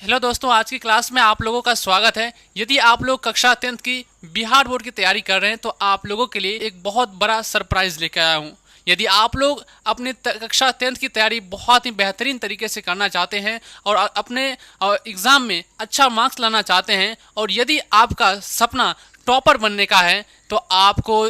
Hello दोस्तों, आज की क्लास में आप लोगों का स्वागत है। यदि आप लोग कक्षा 10th की बिहार बोर्ड की तैयारी कर रहे हैं तो आप लोगों के लिए एक बहुत बड़ा सरप्राइज लेकर आया हूं। यदि आप लोग अपने कक्षा 10th की तैयारी बहुत ही बेहतरीन तरीके से करना चाहते हैं और अपने एग्ज़ाम में अच्छा मार्क्स लाना चाहते हैं और यदि आपका सपना टॉपर बनने का है तो आपको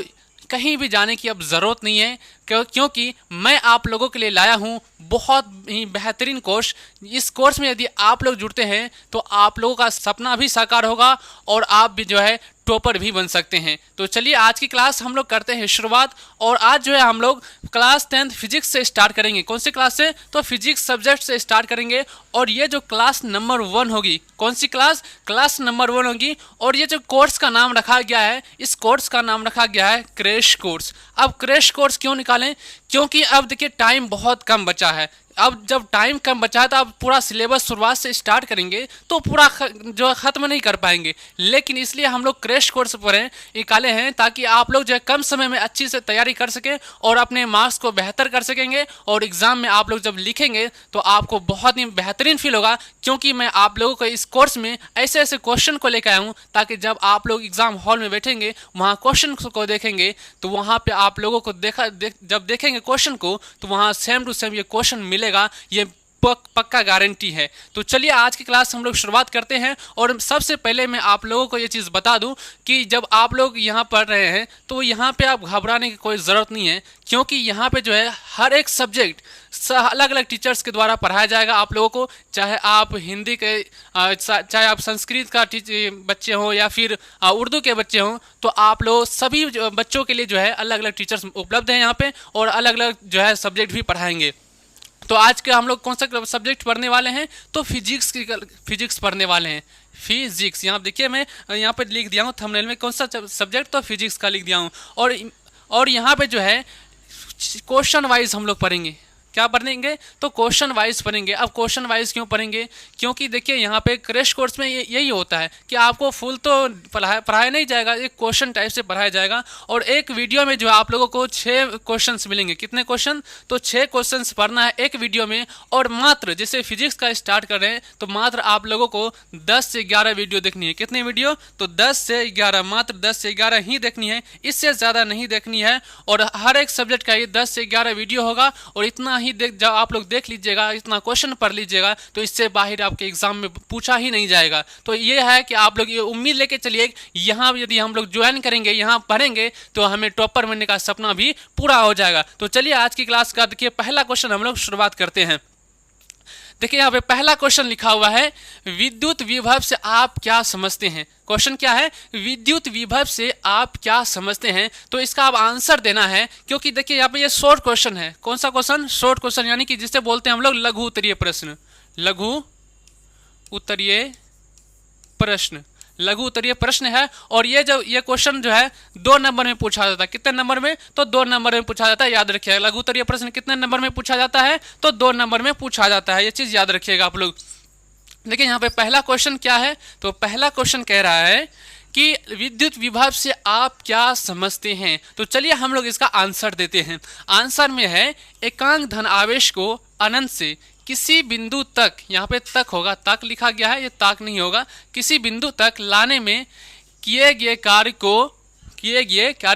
कहीं भी जाने की अब ज़रूरत नहीं है, क्योंकि मैं आप लोगों के लिए लाया हूँ बहुत ही बेहतरीन कोर्स। इस कोर्स में यदि आप लोग जुड़ते हैं तो आप लोगों का सपना भी साकार होगा और आप भी जो है टॉपर भी बन सकते हैं। तो चलिए आज की क्लास हम लोग करते हैं शुरुआत। और आज जो है हम लोग क्लास 10th फिजिक्स से स्टार्ट करेंगे। कौन सी क्लास से? तो फिजिक्स सब्जेक्ट से स्टार्ट करेंगे। और ये जो क्लास नंबर 1 होगी, कौन सी क्लास? क्लास नंबर 1 होगी। और ये जो कोर्स का नाम रखा गया है, इस कोर्स का नाम रखा गया है क्रैश कोर्स। अब क्रैश कोर्स क्यों निकालें? क्योंकि अब देखिए टाइम बहुत कम बचा है। अब जब टाइम कम बचा है तो अब पूरा सिलेबस शुरुआत से स्टार्ट करेंगे तो पूरा जो ख़त्म नहीं कर पाएंगे, लेकिन इसलिए हम लोग क्रैश कोर्स पर निकाले हैं ताकि आप लोग जो है कम समय में अच्छी से तैयारी कर सकें और अपने मार्क्स को बेहतर कर सकेंगे। और एग्ज़ाम में आप लोग जब लिखेंगे तो आपको बहुत ही बेहतरीन फील होगा, क्योंकि मैं आप लोगों को इस कोर्स में ऐसे ऐसे क्वेश्चन को लेकर आया हूँ ताकि जब आप लोग एग्ज़ाम हॉल में बैठेंगे, वहाँ क्वेश्चन को देखेंगे तो वहाँ पर आप लोगों को जब देखेंगे क्वेश्चन को तो वहाँ सेम टू सेम ये क्वेश्चन मिलेगा। ये पक्का गारंटी है। तो चलिए आज की क्लास हम लोग शुरुआत करते हैं। और सबसे पहले मैं आप लोगों को ये चीज़ बता दूं कि जब आप लोग यहाँ पढ़ रहे हैं तो यहाँ पे आप घबराने की कोई ज़रूरत नहीं है, क्योंकि यहाँ पे जो है हर एक सब्जेक्ट अलग अलग टीचर्स के द्वारा पढ़ाया जाएगा आप लोगों को। चाहे आप हिंदी के चाहे आप संस्कृत का बच्चे हों या फिर उर्दू के बच्चे हों, तो आप लोग सभी बच्चों के लिए जो है अलग अलग टीचर्स उपलब्ध हैं यहाँ पे और अलग अलग जो है सब्जेक्ट भी पढ़ाएंगे। तो आज के हम लोग कौन सा सब्जेक्ट पढ़ने वाले हैं? तो फिजिक्स पढ़ने वाले हैं। फिजिक्स यहाँ देखिए मैं यहाँ पे लिख दिया हूँ थंबनेल में कौन सा सब्जेक्ट, तो फिजिक्स का लिख दिया हूँ। और यहाँ पे जो है क्वेश्चन वाइज हम लोग पढ़ेंगे। क्या पढ़ेंगे? तो क्वेश्चन वाइज पढ़ेंगे। अब क्वेश्चन वाइज क्यों पढ़ेंगे? क्योंकि देखिए यहाँ पे क्रैश कोर्स में यही होता है कि आपको फुल तो पढ़ाया नहीं जाएगा, एक क्वेश्चन टाइप से पढ़ाया जाएगा। और एक वीडियो में जो है आप लोगों को 6 क्वेश्चंस मिलेंगे। कितने क्वेश्चन? तो 6 क्वेश्चंस पढ़ना है एक वीडियो में। और मात्र जैसे फिजिक्स का स्टार्ट कर रहे हैं तो मात्र आप लोगों को 10 से 11 वीडियो देखनी है। कितनी वीडियो? तो 10 से 11, मात्र 10 से 11 ही देखनी है, इससे ज़्यादा नहीं देखनी है। और हर एक सब्जेक्ट का ये 10 से 11 वीडियो होगा और इतना जब आप लोग देख लीजिएगा, इतना क्वेश्चन पढ़ लीजिएगा तो इससे बाहर आपके एग्जाम में पूछा ही नहीं जाएगा। तो ये है कि आप लोग ये उम्मीद लेके चलिए, यहाँ यदि हम लोग ज्वाइन करेंगे, यहाँ पढ़ेंगे तो हमें टॉपर बनने का सपना भी पूरा हो जाएगा। तो चलिए आज की क्लास का देखिए पहला क्वेश्चन हम लोग शुरुआत करते हैं। देखिए यहाँ पे पहला क्वेश्चन लिखा हुआ है, विद्युत विभव से आप क्या समझते हैं? क्वेश्चन क्या है? विद्युत विभव से आप क्या समझते हैं? तो इसका आप आंसर देना है, क्योंकि देखिए यहाँ पे ये शॉर्ट क्वेश्चन है। कौन सा क्वेश्चन? शॉर्ट क्वेश्चन, यानी कि जिसे बोलते हैं हम लोग लघु उत्तरीय प्रश्न। लघु उत्तरीय प्रश्न, लघु उत्तरीय प्रश्न है। और ये क्वेश्चन जो है 2 नंबर में पूछा जाता है। कितने नंबर में? तो 2 नंबर में पूछा जाता है। याद रखिएगा, लघु उत्तरीय प्रश्न कितने नंबर में पूछा जाता है? तो 2 नंबर में पूछा जाता है। ये चीज याद रखिएगा आप लोग। देखिए यहाँ पे पहला क्वेश्चन क्या है? तो पहला क्वेश्चन कह रहा है कि विद्युत विभव से आप क्या समझते हैं। तो चलिए हम लोग इसका आंसर देते हैं। आंसर में है एकांक धन आवेश को अनंत से किसी बिंदु तक, यहाँ पे तक होगा, तक लिखा गया है, ये ताक नहीं होगा, किसी बिंदु तक लाने में किए गए कार्य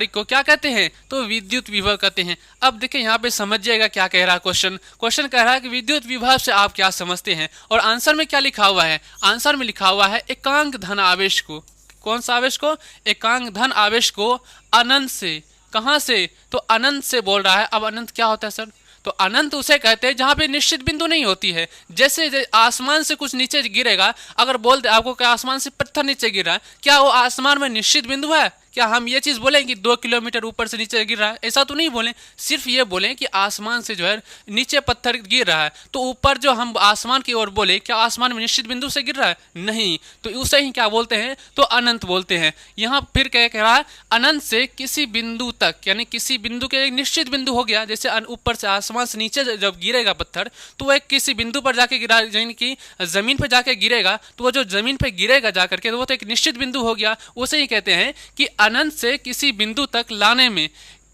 को क्या कहते हैं? तो विद्युत विभव कहते हैं। अब देखिए यहाँ पे समझिएगा क्या कह रहा है क्वेश्चन। क्वेश्चन कह रहा है कि विद्युत विभव से आप क्या समझते हैं, और आंसर में क्या लिखा हुआ है? आंसर में लिखा हुआ है एकांक धन आवेश को। कौन सा आवेश को? एकांक धन आवेश को अनंत से। कहाँ से? तो अनंत से बोल रहा है। अब अनंत क्या होता है सर? तो अनंत उसे कहते हैं जहां पे निश्चित बिंदु नहीं होती है। जैसे आसमान से कुछ नीचे गिरेगा, अगर बोल दे आपको कि आसमान से पत्थर नीचे गिर रहा है, क्या वो आसमान में निश्चित बिंदु है? क्या हम ये चीज़ बोलें कि 2 किलोमीटर ऊपर से नीचे गिर रहा है? ऐसा तो नहीं बोलें। सिर्फ ये बोलें कि आसमान से जो है नीचे पत्थर गिर रहा है, तो ऊपर जो हम आसमान की ओर बोले, क्या आसमान में निश्चित बिंदु से गिर रहा है? नहीं। तो उसे ही क्या बोलते हैं? तो अनंत बोलते हैं। यहाँ फिर क्या कह रहा है? अनंत से किसी बिंदु तक, यानी किसी बिंदु के एक निश्चित बिंदु हो गया। जैसे ऊपर से आसमान से नीचे जब गिरेगा पत्थर तो वह किसी बिंदु पर जाके गिरा, यानी कि जमीन पर जाके गिरेगा, तो वो जो जमीन पर गिरेगा जाकर के, तो वो तो एक निश्चित बिंदु हो गया। उसे ही कहते हैं कि अनंत से किसी बिंदु तक लाने में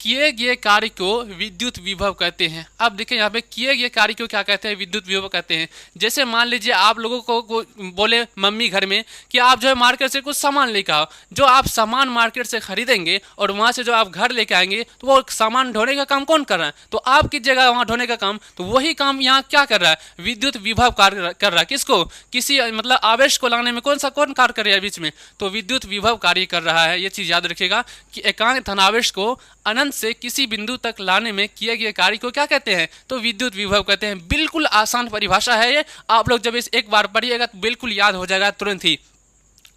किए गए कार्य को विद्युत विभव कहते हैं। अब देखिए यहाँ पे किए गए कार्य को क्या कहते हैं, विद्युत विभव कहते हैं। जैसे मान लीजिए आप लोगों को बोले मम्मी घर में कि आप जो है मार्केट से कुछ सामान लेकर आओ, जो आप सामान मार्केट से खरीदेंगे और वहाँ से जो आप घर लेके आएंगे तो वो सामान ढोने का काम कौन कर रहा है, तो आपकी जगह वहाँ ढोने का काम, तो वही काम यहाँ क्या कर रहा है, विद्युत विभव कार्य कर रहा है। किसको, किसी मतलब आवेश को लाने में कौन कार्य कर रहा है बीच में, तो विद्युत विभव कार्य कर रहा है। ये चीज याद रखिएगा कि एकांक धनावेश को अनंत से किसी बिंदु तक लाने में किए गए कार्य को क्या कहते हैं, तो विद्युत विभव कहते हैं। बिल्कुल आसान परिभाषा है ये, आप लोग जब इस एक बार पढ़िएगा तो बिल्कुल याद हो जाएगा तुरंत ही।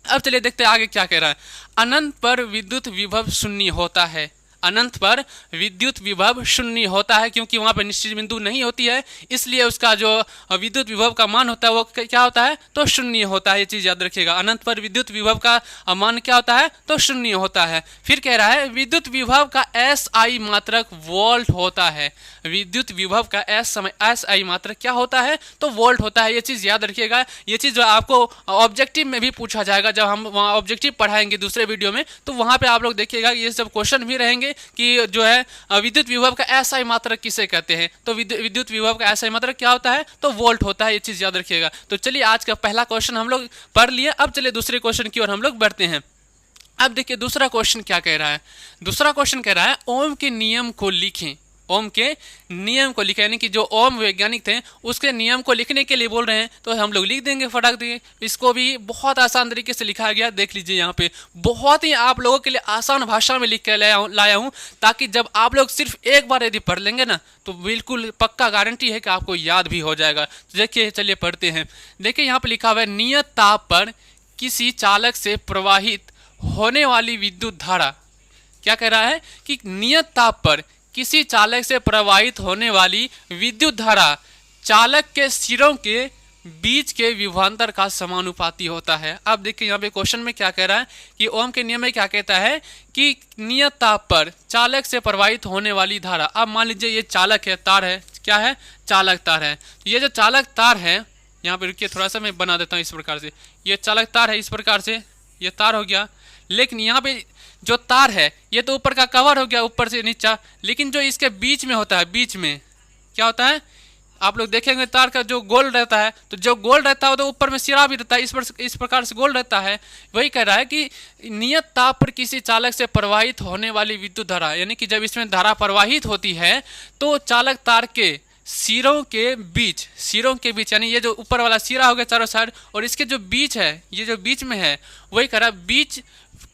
अब चलिए देखते हैं आगे क्या कह रहा है। अनंत पर विद्युत विभव शून्य होता है। अनंत पर विद्युत विभव शून्य होता है क्योंकि वहां पर निश्चित बिंदु नहीं होती है, इसलिए उसका जो विद्युत विभव का मान होता है वो क्या होता है, तो शून्य होता है। ये चीज याद रखिएगा, अनंत पर विद्युत विभव का मान क्या होता है, तो शून्य होता है। फिर कह रहा है विद्युत विभव का SI मात्रक वोल्ट होता है। विद्युत विभव का SI मात्रक क्या होता है, तो वोल्ट होता है। ये चीज याद रखिएगा। ये चीज जो आपको ऑब्जेक्टिव में भी पूछा जाएगा, जब हम वहाँ ऑब्जेक्टिव पढ़ाएंगे दूसरे वीडियो में, तो वहां पे आप लोग देखिएगा ये सब क्वेश्चन भी रहेंगे कि जो है विद्युत विभव का SI मात्रक किसे कहते हैं, तो विद्युत विभव का SI मात्रक क्या होता है, तो वोल्ट होता है। ये चीज याद रखिएगा। तो चलिए आज का पहला क्वेश्चन हम लोग पढ़ लिए। अब चलिए दूसरे क्वेश्चन की ओर हम लोग बढ़ते हैं। अब देखिए दूसरा क्वेश्चन क्या कह रहा है। दूसरा क्वेश्चन कह रहा है ओम के नियम को लिखें। ओम के नियम को लिखें, यानी कि जो ओम वैज्ञानिक थे उसके नियम को लिखने के लिए बोल रहे हैं, तो हम लोग लिख देंगे फटाक देंगे। इसको भी बहुत आसान तरीके से लिखा गया, देख लीजिए यहाँ पे बहुत ही आप लोगों के लिए आसान भाषा में लिख के लाया हूँ, ताकि जब आप लोग सिर्फ एक बार यदि पढ़ लेंगे ना तो बिल्कुल पक्का गारंटी है कि आपको याद भी हो जाएगा। तो देखिए चलिए पढ़ते हैं। देखिए यहाँ पे लिखा हुआ है नियत ताप पर किसी चालक से प्रवाहित होने वाली विद्युत धारा। क्या कह रहा है कि नियत ताप पर किसी चालक से प्रवाहित होने वाली विद्युत धारा चालक के सिरों के बीच के विभवांतर का समानुपाती होता है। अब देखिए यहाँ पे क्वेश्चन में क्या कह रहा है कि ओम के नियम में क्या कहता है कि नियत ताप पर चालक से प्रवाहित होने वाली धारा। अब मान लीजिए ये चालक है, तार है, क्या है, चालक तार है। तो ये जो चालक तार है, यहाँ पे रुकिए थोड़ा सा मैं बना देता हूँ इस प्रकार से। ये चालक तार है, इस प्रकार से ये तार हो गया, लेकिन यहाँ पे जो तार है ये तो ऊपर का कवर हो गया, ऊपर से नीचा, लेकिन जो इसके बीच में होता है, बीच में क्या होता है, आप लोग देखेंगे तार का जो गोल रहता है, तो जो गोल रहता है तो ऊपर में सिरा भी रहता है, इस प्रकार से गोल रहता है। वही कह रहा है कि नियत ताप पर किसी चालक से प्रवाहित होने वाली विद्युत धारा, यानी कि जब इसमें धारा प्रवाहित होती है तो चालक तार के सिरों के बीच यानी ये जो ऊपर वाला सिरा हो गया चारों साइड, और इसके जो बीच है, ये जो बीच में है, वही कह रहा है बीच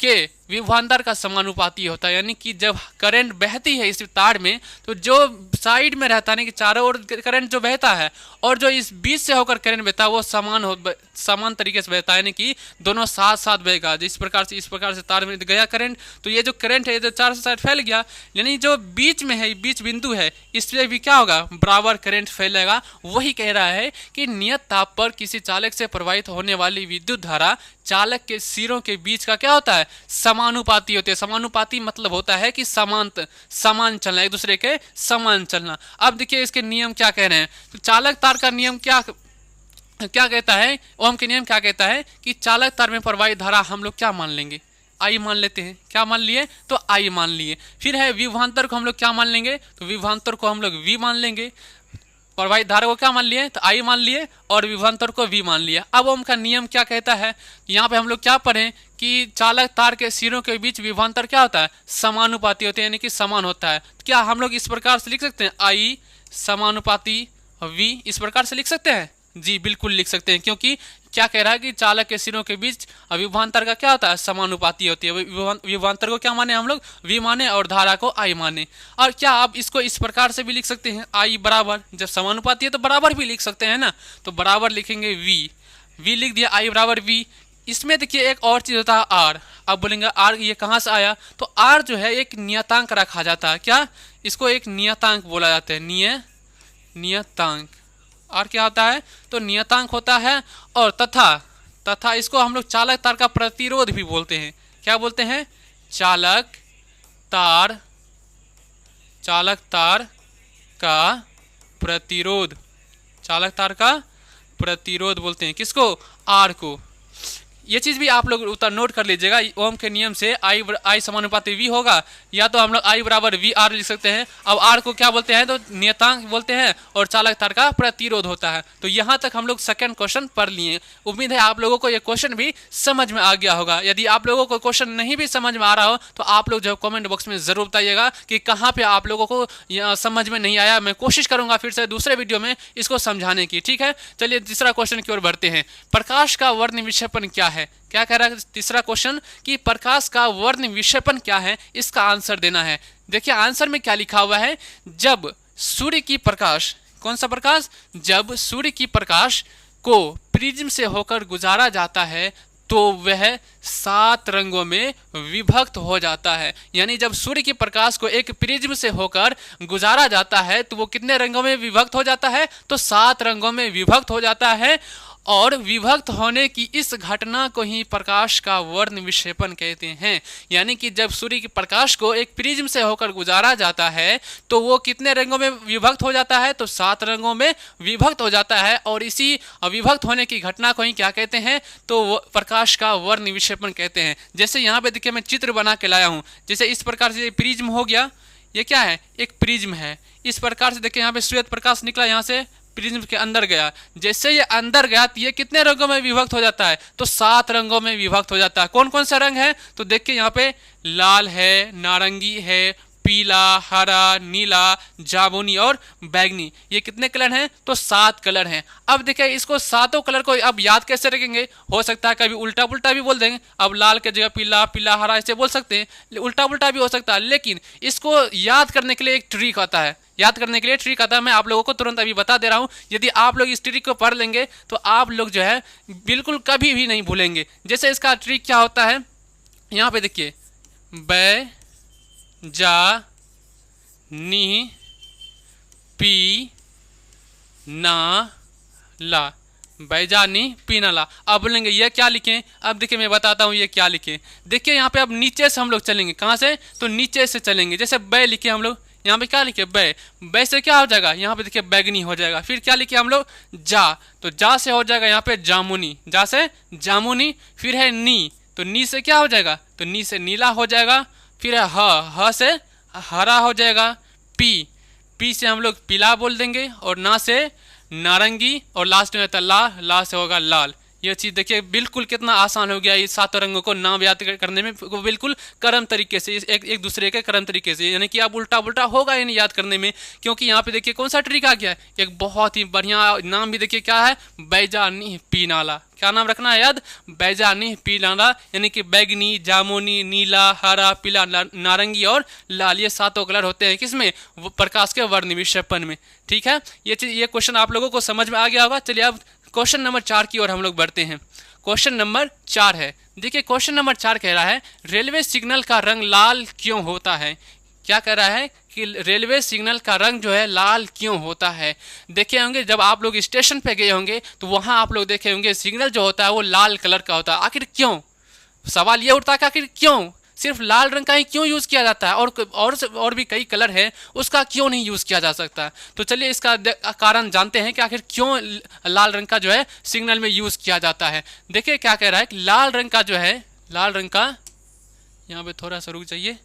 के विभवांतर का समानुपाती होता है। यानी कि जब करंट बहती है इस तार में, तो जो साइड में रहता है कि चारों ओर करंट जो बहता है और जो इस बीच से होकर करंट बहता है वो समान तरीके से बहता है, यानी कि दोनों साथ साथ बहेगा। इस प्रकार से तार में गया करंट, तो ये जो करंट है ये जो चारों साइड फैल गया, यानी जो बीच में है, बीच बिंदु है, इसलिए भी क्या होगा, बराबर करंट फैलेगा। वही कह रहा है कि नियत ताप पर किसी चालक से प्रवाहित होने वाली विद्युत धारा चालक के सिरों के बीच का क्या होता है, समानुपाती होते हैं। समानुपाती मतलब होता है कि समान चलना, एक दूसरे के समान चलना। अब देखिए इसके नियम क्या कह रहे हैं, तो चालक तार का नियम क्या कहता है, ओम के नियम क्या कहता है कि चालक तार में प्रवाहित धारा हम लोग क्या मान लेंगे, आई मान लेते हैं। क्या मान लिए, तो आई मान लिए। फिर है विभवांतर को हम लोग क्या मान लेंगे, तो विभवांतर को हम लोग वी मान लेंगे। प्रवाहित धारा को क्या मान लिए, तो आई मान लिए, और विभवांतर को वी मान लिया। अब ओम का नियम क्या कहता है, यहाँ पे हम लोग क्या पढ़ें कि चालक तार के सिरों के बीच विभवांतर क्या होता है, समानुपाती होते हैं, यानी कि समान होता है। क्या हम लोग इस प्रकार से लिख सकते हैं, आई समानुपाती वी, इस प्रकार से लिख सकते हैं? जी बिल्कुल लिख सकते हैं, क्योंकि क्या कह रहा है कि चालक के सिरों के बीच विभवांतर का क्या होता है, समानुपाती होती है। विभवांतर को क्या माने हम लोग, वी माने, और धारा को आई माने। और क्या आप इसको इस प्रकार से भी लिख सकते हैं, आई बराबर, जब समानुपाती है तो बराबर भी लिख सकते हैं ना, तो बराबर लिखेंगे वी लिख दिया, आई बराबर वी। इसमें देखिए एक और चीज होता है आर। अब बोलेंगे आर ये कहाँ से आया, तो आर जो है एक नियतांक रखा जाता है। क्या, इसको एक नियतांक बोला जाता है, नियतांक। आर क्या होता है, तो नियतांक होता है। और तथा इसको हम लोग चालक तार का प्रतिरोध भी बोलते हैं। क्या बोलते हैं, चालक तार का प्रतिरोध, चालक तार का प्रतिरोध बोलते हैं। किसको, आर को। ये चीज़ भी आप लोग उत्तर नोट कर लीजिएगा। ओम के नियम से आई समानुपाती वी होगा, या तो हम लोग आई बराबर वी आर लिख सकते हैं। अब आर को क्या बोलते हैं, तो नियतांक बोलते हैं, और चालक तार का प्रतिरोध होता है। तो यहाँ तक हम लोग सेकंड क्वेश्चन पढ़ लिए। उम्मीद है आप लोगों को ये क्वेश्चन भी समझ में आ गया होगा। यदि आप लोगों को क्वेश्चन नहीं भी समझ में आ रहा हो तो आप लोग जो कमेंट बॉक्स में जरूर बताइएगा कि कहाँ पे आप लोगों को समझ में नहीं आया। मैं कोशिश करूंगा फिर से दूसरे वीडियो में इसको समझाने की। ठीक है, चलिए तीसरा क्वेश्चन की ओर बढ़ते हैं। प्रकाश का वर्ण विक्षेपण क्या है? क्या कह रहा है तीसरा क्वेश्चन कि प्रकाश का वर्ण विक्षेपण क्या है, इसका आंसर देना है। देखिए आंसर में क्या लिखा हुआ है, जब सूर्य की प्रकाश, कौन सा प्रकाश, जब सूर्य की प्रकाश को प्रिज्म से होकर गुजारा जाता है तो वह 7 रंगों में विभक्त हो जाता है। यानी जब सूर्य की प्रकाश को एक प्रिज्म से होकर गुजारा जाता है तो वो कितने रंगों में विभक्त हो जाता है, तो 7 रंगों में विभक्त हो जाता है। और विभक्त होने की इस घटना को ही प्रकाश का वर्ण विक्षेपण कहते हैं। यानी कि जब सूर्य की प्रकाश को एक प्रिज्म से होकर गुजारा जाता है तो वो कितने रंगों में विभक्त हो जाता है, तो 7 रंगों में विभक्त हो जाता है। और इसी विभक्त होने की घटना को ही क्या कहते हैं, तो वो प्रकाश का वर्ण विक्षेपण कहते हैं। जैसे यहाँ पे देखिए मैं चित्र बना के लाया हूँ। जैसे इस प्रकार से प्रिज्म हो गया, ये क्या है, एक प्रिज्म है। इस प्रकार से देखिए यहाँ पे श्वेत प्रकाश निकला, यहाँ से प्रिज्म के अंदर गया। जैसे ये अंदर गया तो ये कितने रंगों में विभक्त हो जाता है, तो 7 रंगों में विभक्त हो जाता है। कौन कौन सा रंग है, तो देखिए यहाँ पे लाल है, नारंगी है, पीला, हरा, नीला, जामुनी और बैगनी। ये कितने कलर हैं, तो 7 कलर हैं। अब देखिए इसको सातों कलर को अब याद कैसे रखेंगे, हो सकता है कभी उल्टा पुल्टा भी बोल देंगे। अब लाल के जगह पीला, पीला हरा ऐसे बोल सकते हैं, उल्टा पुल्टा भी हो सकता है। लेकिन इसको याद करने के लिए एक ट्रिक आता है, याद करने के लिए ट्रिक आता है। मैं आप लोगों को तुरंत अभी बता दे रहा हूं। यदि आप लोग इस ट्रिक को पढ़ लेंगे तो आप लोग जो है बिल्कुल कभी भी नहीं भूलेंगे। जैसे इसका ट्रिक क्या होता है, यहाँ पे देखिए बै जा नी पी ना ला, बैजानी पीनाला। अब बोलेंगे ये क्या लिखें, अब देखिए मैं बताता हूँ ये क्या लिखें। देखिए यहाँ पे अब नीचे से हम लोग चलेंगे, कहाँ से, तो नीचे से चलेंगे। जैसे बै लिखे हम लोग, यहाँ पे क्या लिखे बै, बै से क्या हो जाएगा, यहाँ पे देखिए बैगनी हो जाएगा। फिर क्या लिखे हम लोग जा, तो जा से हो जाएगा यहाँ पे जामुनी, जा से जामुनी। फिर है नी, तो नी से क्या हो जाएगा, तो नी से नीला हो जाएगा। फिर है ह से हरा हो जाएगा। पी, पी से हम लोग पीला बोल देंगे, और ना से नारंगी, और लास्ट में रहता है ला, ला से होगा लाल। ये चीज़ देखिए बिल्कुल कितना आसान हो गया। ये 7 रंगों को नाम याद करने में बिल्कुल क्रम तरीके से, एक दूसरे के क्रम तरीके से, यानी कि आप उल्टा पुल्टा होगा इन्हें याद करने में। क्योंकि यहाँ पे देखिए कौन सा ट्रिक आ गया है, एक बहुत ही बढ़िया नाम भी देखिए क्या है, बैजानी पीनाला। क्या नाम रखना है याद, बैजानी पीनाला। यानी कि बैगनी, जामुनी, नीला, हरा, पीला, नारंगी और लाल, ये 7 कलर होते हैं किसमें, प्रकाश के वर्ण विक्षेपण में। ठीक है, ये क्वेश्चन आप लोगों को समझ में आ गया होगा। चलिए अब क्वेश्चन नंबर 4 की ओर हम लोग बढ़ते हैं। क्वेश्चन नंबर 4 है, देखिए क्वेश्चन नंबर 4 कह रहा है रेलवे सिग्नल का रंग लाल क्यों होता है। क्या कह रहा है कि रेलवे सिग्नल का रंग जो है लाल क्यों होता है। देखे होंगे जब आप लोग स्टेशन पे गए होंगे तो वहां आप लोग देखे होंगे सिग्नल जो होता है वो लाल कलर का होता है। आखिर क्यों, सवाल ये उठता है कि आखिर क्यों सिर्फ लाल रंग का ही क्यों यूज़ किया जाता है, और भी कई कलर है उसका क्यों नहीं यूज़ किया जा सकता। तो चलिए इसका कारण जानते हैं कि आखिर क्यों लाल रंग का जो है सिग्नल में यूज़ किया जाता है। देखिए क्या कह रहा है कि लाल रंग का जो है, लाल रंग का, यहाँ पे थोड़ा सा रुक जाइए,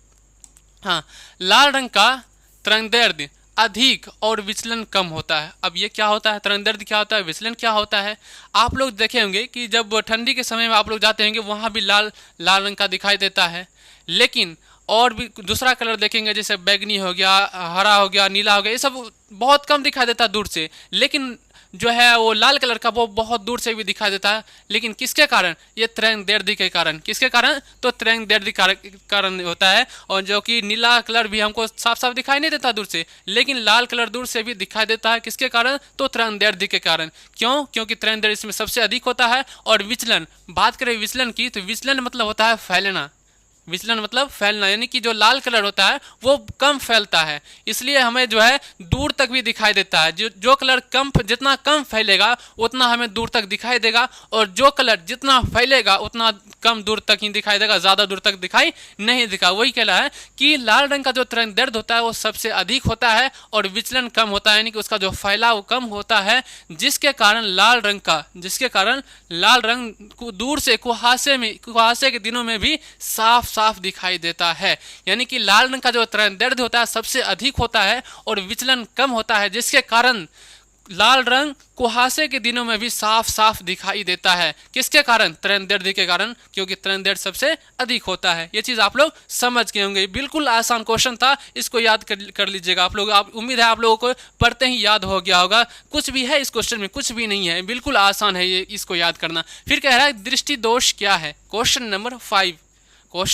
हाँ, लाल रंग का तरंगदैर्ध्य अधिक और विचलन कम होता है। अब ये क्या होता है, तरंगदैर्ध्य क्या होता है, विचलन क्या होता है। आप लोग देखे होंगे कि जब ठंडी के समय में आप लोग जाते होंगे वहाँ भी लाल लाल रंग का दिखाई देता है। लेकिन और भी दूसरा कलर देखेंगे जैसे बैगनी हो गया, हरा हो गया, नीला हो गया, ये सब बहुत कम दिखाई देता है दूर से। लेकिन जो है वो लाल कलर का वो बहुत दूर से भी दिखाई देता है। लेकिन किसके कारण, ये तरंगदैर्ध्य के कारण। किसके कारण, तो तरंगदैर्ध्य कारण होता है। और जो कि नीला कलर भी हमको साफ साफ दिखाई नहीं देता दूर से, लेकिन लाल कलर दूर से भी दिखाई देता है। किसके कारण, तो तरंगदैर्ध्य के कारण। क्यों, क्योंकि तरंगदैर्ध्य इसमें सबसे अधिक होता है। और विचलन, बात करें विचलन की, तो विचलन मतलब होता है फैलना। विचलन मतलब फैलना, यानी कि जो लाल कलर होता है वो कम फैलता है, इसलिए हमें जो है दूर तक भी दिखाई देता है। जो कलर जितना कम फैलेगा उतना हमें दूर तक दिखाई देगा, और जो कलर जितना फैलेगा उतना कम दूर तक ही दिखाई देगा, ज्यादा दूर तक दिखाई नहीं देगा। वही कह रहा है कि लाल रंग का जो तरंगदैर्ध्य होता है वो सबसे अधिक होता है और विचलन कम होता है, यानी कि उसका जो फैलाव कम होता है, जिसके कारण लाल रंग को दूर से कुहासे के दिनों में भी साफ साफ दिखाई देता है। यानी कि लाल रंग का जो तरंगदैर्ध्य होता है सबसे अधिक होता है और विचलन कम होता है, जिसके कारण लाल रंग कुहासे के दिनों में भी साफ साफ दिखाई देता है। किसके कारण? तरंगदैर्ध्य के कारण, क्योंकि तरंगदैर्ध्य सबसे अधिक होता है। ये चीज आप लोग समझ गए होंगे। बिल्कुल आसान क्वेश्चन था, इसको याद कर लीजिएगा आप लोग। उम्मीद है आप लोगों को पढ़ते ही याद हो गया होगा। कुछ भी है इस क्वेश्चन में? कुछ भी नहीं है, बिल्कुल आसान है ये, इसको याद करना। फिर कह रहा है दृष्टि दोष क्या है? क्वेश्चन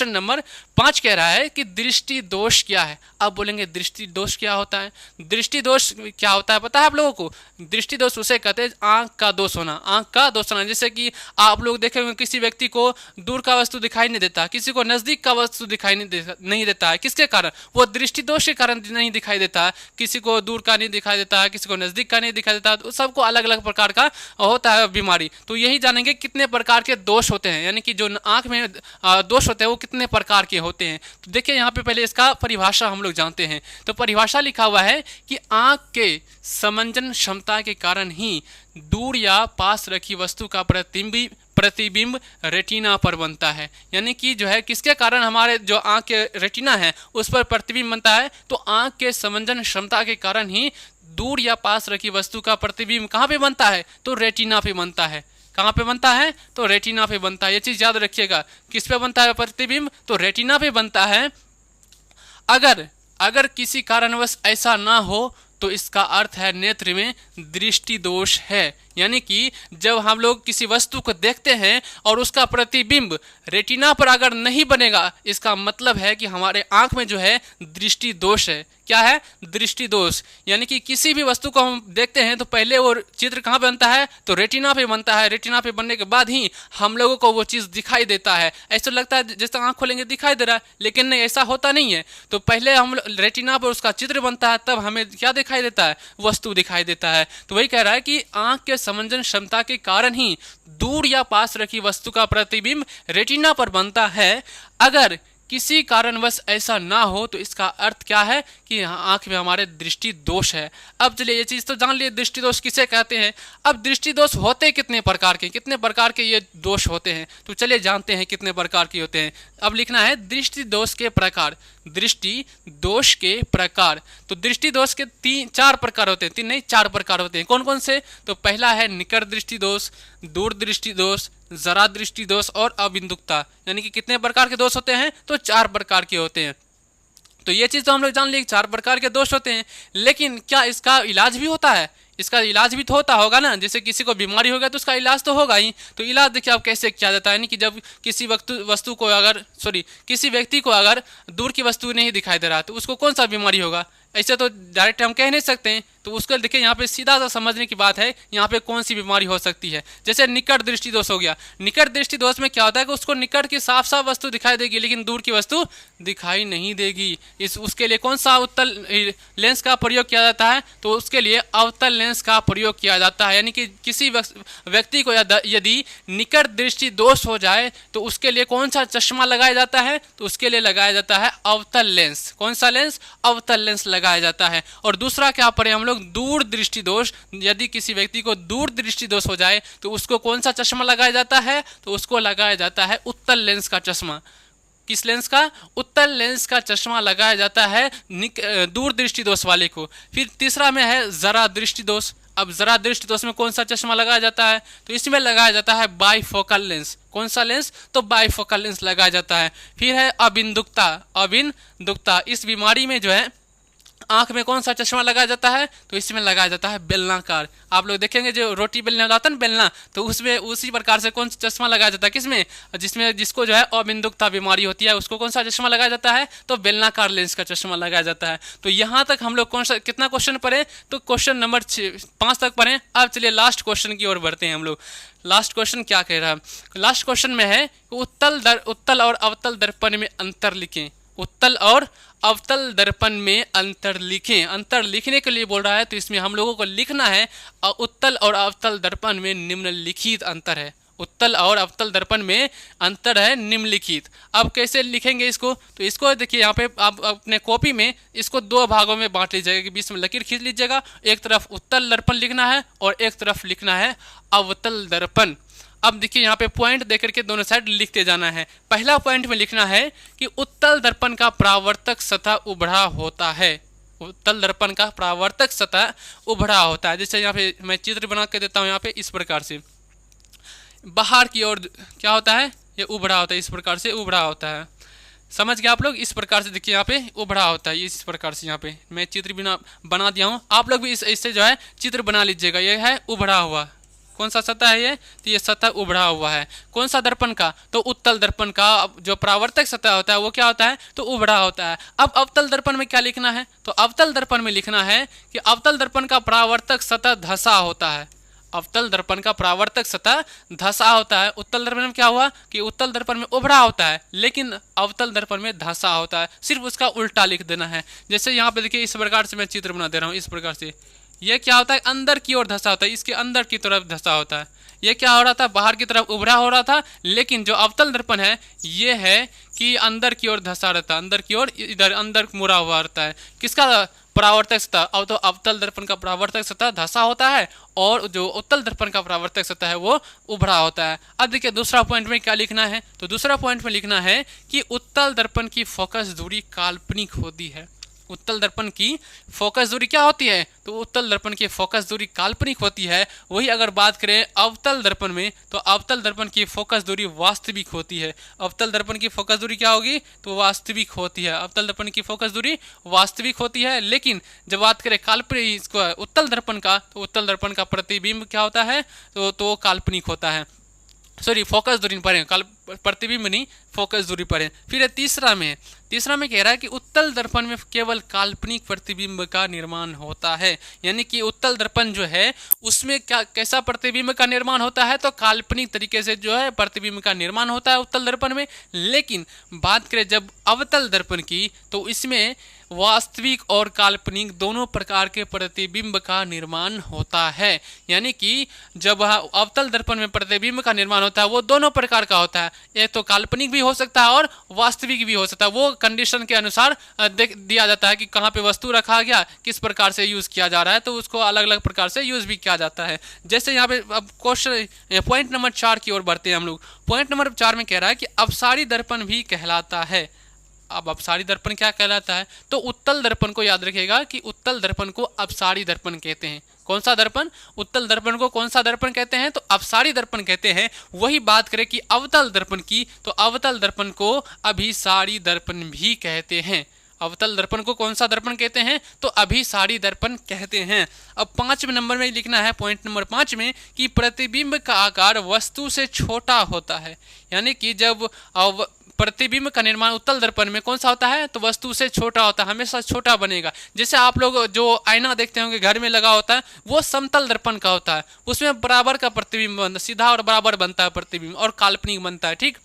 नंबर 5 कह रहा है कि दृष्टि दोष क्या है। अब बोलेंगे दृष्टि दोष क्या होता है? दृष्टि दोष क्या होता है पता है आप लोगों को? दृष्टि दोष उसे कहते हैं आंख का दोष होना। जैसे कि आप लोग देखेंगे किसी व्यक्ति को दूर का वस्तु दिखाई नहीं देता, किसी को नजदीक का वस्तु दिखाई नहीं देता है। किसके कारण? वो दृष्टि दोष के कारण नहीं दिखाई देता है। किसी को दूर का नहीं दिखाई देता है, किसी को नजदीक का नहीं दिखाई देता, तो सबको अलग अलग प्रकार का होता है बीमारी। तो यही जानेंगे कितने प्रकार के दोष होते हैं, यानी कि जो आंख में दोष होते हैं वो कितने प्रकार के होते हैं। तो देखिए यहाँ पे पहले इसका परिभाषा हम लोग जानते हैं। तो परिभाषा लिखा हुआ है कि आंख के समंजन क्षमता के कारण ही दूर या पास रखी वस्तु का प्रतिबिंब रेटिना पर बनता है। यानी कि जो है किसके कारण हमारे जो आंख के रेटिना है उस पर प्रतिबिंब बनता है? तो आंख के समंजन क्षमता के कारण ही दूर या पास रखी वस्तु का प्रतिबिंब कहाँ पे बनता है? तो रेटिना पे बनता है। कहाँ पे बनता है? तो रेटिना पे बनता है। ये चीज याद रखिएगा। किस पे बनता है प्रतिबिंब? तो रेटिना पे बनता है। अगर किसी कारणवश ऐसा ना हो तो इसका अर्थ है नेत्र में दृष्टि दोष है। यानी कि जब हम लोग किसी वस्तु को देखते हैं और उसका प्रतिबिंब रेटिना पर अगर नहीं बनेगा, इसका मतलब है कि हमारे आंख में जो है दृष्टि दोष है। क्या है? दृष्टि दोष। यानी कि किसी भी वस्तु को हम देखते हैं तो पहले वो चित्र कहाँ पे बनता है? तो रेटिना पे बनता है। रेटिना पे बनने के बाद ही हम लोगों को वो चीज दिखाई देता है। ऐसा लगता है जैसे आंख खोलेंगे दिखाई दे रहा है, लेकिन नहीं, ऐसा होता नहीं है। तो पहले हम रेटिना पर उसका चित्र बनता है, तब हमें क्या दिखाई देता है? वस्तु दिखाई देता है। तो वही कह रहा है कि आंख के समंजन क्षमता के कारण ही दूर या पास रखी वस्तु का प्रतिबिंब रेटिना पर बनता है। अगर किसी कारणवश ऐसा ना हो तो इसका अर्थ क्या है? कि आंख में हमारे दृष्टि दोष है। अब चलिए ये चीज तो जान लिए दृष्टि दोष किसे कहते हैं। अब दृष्टि दोष होते कितने प्रकार के ये दोष होते हैं, तो चलिए जानते हैं कितने प्रकार के होते हैं। अब लिखना है दृष्टि दोष के प्रकार। तो दृष्टि दोष के 4 प्रकार होते हैं। 4 प्रकार होते हैं। कौन कौन से? तो पहला है निकट दृष्टि दोष, दूर दृष्टि दोष, जरा दृष्टि दोष और अबिंदुकता। यानी कि कितने प्रकार के दोष होते हैं? तो 4 प्रकार के होते हैं। तो ये चीज तो हम लोग जान लिए 4 प्रकार के दोष होते हैं, लेकिन क्या इसका इलाज भी होता है? इसका इलाज भी तो होता होगा ना। जैसे किसी को बीमारी हो गया तो उसका इलाज तो होगा ही। तो इलाज देखिए आप कैसे किया जाता है। यानी कि जब किसी व्यक्ति को अगर दूर की वस्तु नहीं दिखाई दे रहा तो उसको कौन सा बीमारी होगा? ऐसे तो डायरेक्ट हम कह नहीं सकते हैं। तो उसको देखिए यहाँ पे सीधा सा समझने की बात है, यहाँ पे कौन सी बीमारी हो सकती है। जैसे निकट दृष्टि दोष हो गया। निकट दृष्टि दोष में क्या होता है कि उसको निकट की साफ साफ वस्तु दिखाई देगी, लेकिन दूर की वस्तु दिखाई नहीं देगी। उसके लिए कौन सा उत्तल लेंस का प्रयोग किया जाता है? तो उसके लिए अवतल लेंस का प्रयोग किया जाता है। यानी कि किसी व्यक्ति को यदि निकट दृष्टि दोष हो जाए तो उसके लिए कौन सा चश्मा लगाया जाता है? तो उसके लिए लगाया जाता है अवतल लेंस। कौन सा लेंस? अवतल लेंस लगाया जाता है। और दूसरा क्या पढ़े हम लोग? दूर दृष्टि दोष। यदि किसी व्यक्ति को दूर दृष्टि दोष हो जाए तो उसको कौन सा चश्मा लगाया जाता है? तो उसको लगाया जाता है उत्तल लेंस का चश्मा। किस लेंस का? उत्तल लेंस का चश्मा लगाया जाता है दूर दृष्टि दोष वाले को। फिर तीसरा में है जरा दृष्टि दोष। अब जरा दृष्टि दोष में कौन सा चश्मा लगाया जाता है? तो इसमें लगाया जाता है बाइफोकल लेंस। कौन सा लेंस? तो बाइफोकल लेंस लगाया जाता है। फिर है अबिंदुकता। इस बीमारी में जो है आंख में कौन सा चश्मा लगाया जाता है? तो इसमें लगाया जाता है बेलनाकार। आप लोग देखेंगे जो रोटी बेलने जाता है ना बेलना, तो उसमें उसी प्रकार से कौन सा चश्मा लगाया जाता है? किसमें? जिसको जो है अबिंदुकता बीमारी होती है उसको कौन सा चश्मा लगाया जाता है? तो बेलनाकार लेंस का चश्मा लगाया जाता है। तो यहाँ तक हम लोग कितना क्वेश्चन पढ़े? तो क्वेश्चन नंबर 5 तक पढ़े। अब चलिए लास्ट क्वेश्चन की ओर बढ़ते हैं हम लोग। लास्ट क्वेश्चन क्या कह रहा है? लास्ट क्वेश्चन में है उत्तल और अवतल दर्पण में अंतर लिखें। उत्तल और अवतल दर्पण में अंतर लिखें। अंतर लिखने के लिए बोल रहा है, तो इसमें हम लोगों को लिखना है उत्तल और अवतल दर्पण में निम्नलिखित अंतर है। उत्तल और अवतल दर्पण में अंतर है निम्नलिखित। अब कैसे लिखेंगे इसको, तो इसको देखिए यहाँ पे आप अपने कॉपी में इसको दो भागों में बांट लीजिएगा कि बीच में लकीर खींच लीजिएगा। एक तरफ उत्तल दर्पण लिखना है और एक तरफ लिखना है अवतल दर्पण। अब देखिए यहाँ पे पॉइंट देकर के दोनों साइड लिखते जाना है। पहला पॉइंट में लिखना है कि उत्तल दर्पण का परावर्तक सतह उभड़ा होता है। उत्तल दर्पण का परावर्तक सतह उभड़ा होता है। जैसे यहाँ पे मैं चित्र बना के देता हूँ, यहाँ पे इस प्रकार से बाहर की ओर क्या होता है, ये उभड़ा होता है, इस प्रकार से उभड़ा होता है। समझ गए आप लोग? इस प्रकार से देखिए यहाँ पे उभड़ा होता है, इस प्रकार से यहाँ पे मैं चित्र बना दिया हूँ। आप लोग भी इससे जो है चित्र बना लीजिएगा। ये है उभड़ा हुआ, कौन सा सतह है ये, तो ये सतह उभड़ा हुआ है। कौन सा दर्पण का, तो उत्तल दर्पण का जो परावर्तक सतह होता है वो क्या होता है, तो उभड़ा होता है। अब अवतल दर्पण में क्या लिखना है, तो अवतल दर्पण में लिखना है कि अवतल दर्पण का परावर्तक सतह धंसा होता है। अवतल दर्पण का परावर्तक सतह धंसा होता है। उत्तल दर्पण में क्या हुआ कि उत्तल दर्पण में उभड़ा होता है लेकिन अवतल दर्पण में धंसा होता है। सिर्फ उसका उल्टा लिख देना है। जैसे यहाँ पे देखिए इस प्रकार से मैं चित्र बना दे रहा हूँ, इस प्रकार से ये क्या होता है, अंदर की ओर धंसा होता है, इसके अंदर की तरफ धंसा होता है। ये क्या हो रहा था, बाहर की तरफ उभरा हो रहा था, लेकिन जो अवतल दर्पण है ये है कि अंदर की ओर धंसा रहता है, अंदर की ओर इधर अंदर मुड़ा हुआ रहता है। किसका परावर्तक सतह, अब तो अवतल दर्पण का परावर्तक सतह धंसा होता है और जो उत्तल दर्पण का परावर्तक सतह है वो उभरा होता है। अब देखिए दूसरा पॉइंट में क्या लिखना है, तो दूसरा पॉइंट में लिखना है कि उत्तल दर्पण की फोकस दूरी काल्पनिक होती है। उत्तल दर्पण की फोकस दूरी क्या होती है, तो उत्तल दर्पण की फोकस दूरी काल्पनिक होती है। वही अगर बात करें अवतल दर्पण में, तो अवतल दर्पण की फोकस दूरी वास्तविक होती है। अवतल दर्पण की फोकस दूरी क्या होगी, तो वास्तविक होती है। अवतल दर्पण की फोकस दूरी वास्तविक होती है। लेकिन जब बात करें काल्पनिक उत्तल दर्पण का, तो उत्तल दर्पण का प्रतिबिंब क्या होता है, तो काल्पनिक होता है। सॉरी, फोकस दूरी पर है, प्रतिबिंब नहीं, फोकस दूरी पर है। फिर तीसरा में कह रहा है कि उत्तल दर्पण में केवल काल्पनिक प्रतिबिंब का निर्माण होता है। यानी कि उत्तल दर्पण जो है उसमें क्या कैसा प्रतिबिंब का निर्माण होता है, तो काल्पनिक तरीके से जो है प्रतिबिंब का निर्माण होता है उत्तल दर्पण में। लेकिन बात करें जब अवतल दर्पण की, तो इसमें वास्तविक और काल्पनिक दोनों प्रकार के प्रतिबिंब का निर्माण होता है। यानी कि जब अवतल दर्पण में प्रतिबिंब का निर्माण होता है वो दोनों प्रकार का होता है, एक तो काल्पनिक भी हो सकता है और वास्तविक भी हो सकता है। वो कंडीशन के अनुसार दिया जाता है कि कहाँ पे वस्तु रखा गया, किस प्रकार से यूज किया जा रहा है, तो उसको अलग अलग प्रकार से यूज भी किया जाता है। जैसे यहाँ पे अब क्वेश्चन पॉइंट नंबर 4 की ओर बढ़ते हैं हम लोग। पॉइंट नंबर 4 में कह रहा है कि अपसारी दर्पण भी कहलाता है। अब अपसारी दर्पण क्या कहलाता है, तो उत्तल दर्पण को याद रखिएगा कि उत्तल दर्पण को अपसारी दर्पण कहते हैं। कौन सा दर्पण, उत्तल दर्पण को कौन सा दर्पण कहते हैं, तो अपसारी दर्पण कहते हैं। वही बात करें कि अवतल दर्पण की, तो अवतल दर्पण को अभिसारी दर्पण भी कहते हैं। अवतल दर्पण को कौन सा दर्पण कहते हैं, तो अभिसारी दर्पण कहते हैं। अब 5वें नंबर में लिखना है, पॉइंट नंबर 5 में, कि प्रतिबिंब का आकार वस्तु से छोटा होता है। यानी कि जब प्रतिबिंब का निर्माण उत्तल दर्पण में कौन सा होता है, तो वस्तु से छोटा होता है, हमेशा छोटा बनेगा। जैसे आप लोग जो आईना देखते होंगे घर में लगा होता है, वो समतल दर्पण का होता है, उसमें बराबर का प्रतिबिंब बनता है, सीधा और बराबर बनता है प्रतिबिंब और काल्पनिक बनता है। ठीक,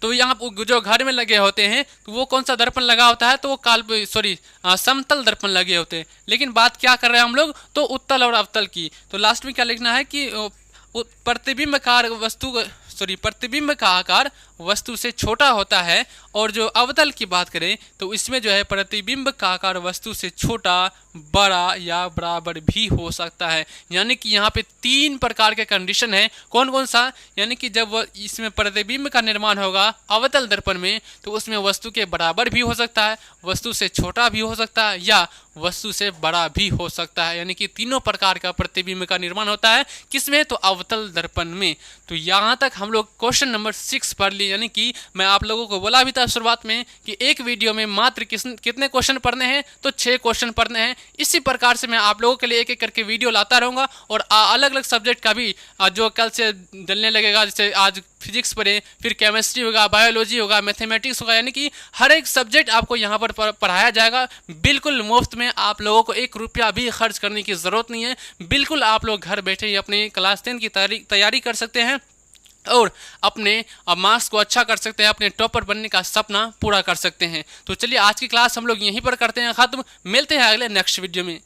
तो यहाँ जो घर में लगे होते हैं तो वो कौन सा दर्पण लगा होता है, तो वो समतल दर्पण लगे होते हैं। लेकिन बात क्या कर रहे हैं हम लोग, तो उत्तल और अवतल की। तो लास्ट में क्या लिखना है कि प्रतिबिंब का आकार वस्तु से छोटा होता है। और जो अवतल की बात करें तो इसमें जो है प्रतिबिंब का आकार वस्तु से छोटा, बड़ा या बराबर भी हो सकता है। यानी कि यहाँ पे 3 प्रकार के कंडीशन है। कौन कौन सा, यानी कि जब इसमें प्रतिबिंब का निर्माण होगा अवतल दर्पण में, तो उसमें वस्तु के बराबर भी हो सकता है, वस्तु से छोटा भी हो सकता है या वस्तु से बड़ा भी हो सकता है। यानी कि तीनों प्रकार का प्रतिबिंब का निर्माण होता है किसमें, तो अवतल दर्पण में। तो यहाँ तक हम लोग क्वेश्चन नंबर 6 पढ़ लिए। यानी कि मैं आप लोगों को बोला भी था शुरुआत में कि एक वीडियो में मात्र कितने क्वेश्चन पढ़ने हैं, तो 6 क्वेश्चन पढ़ने हैं। इसी प्रकार से मैं आप लोगों के लिए एक एक करके वीडियो लाता रहूँगा और अलग अलग सब्जेक्ट का भी जो कल से डलने लगेगा। जैसे आज फिजिक्स पढ़े, फिर केमिस्ट्री होगा, बायोलॉजी होगा, मैथमेटिक्स होगा, यानी कि हर एक सब्जेक्ट आपको यहाँ पर पढ़ाया जाएगा बिल्कुल मुफ्त में। आप लोगों को 1 रुपया भी खर्च करने की ज़रूरत नहीं है। बिल्कुल आप लोग घर बैठे ही अपनी क्लास 10 की तैयारी कर सकते हैं और अपने मार्क्स को अच्छा कर सकते हैं, अपने टॉपर बनने का सपना पूरा कर सकते हैं। तो चलिए आज की क्लास हम लोग यहीं पर करते हैं ख़त्म। मिलते हैं अगले नेक्स्ट वीडियो में।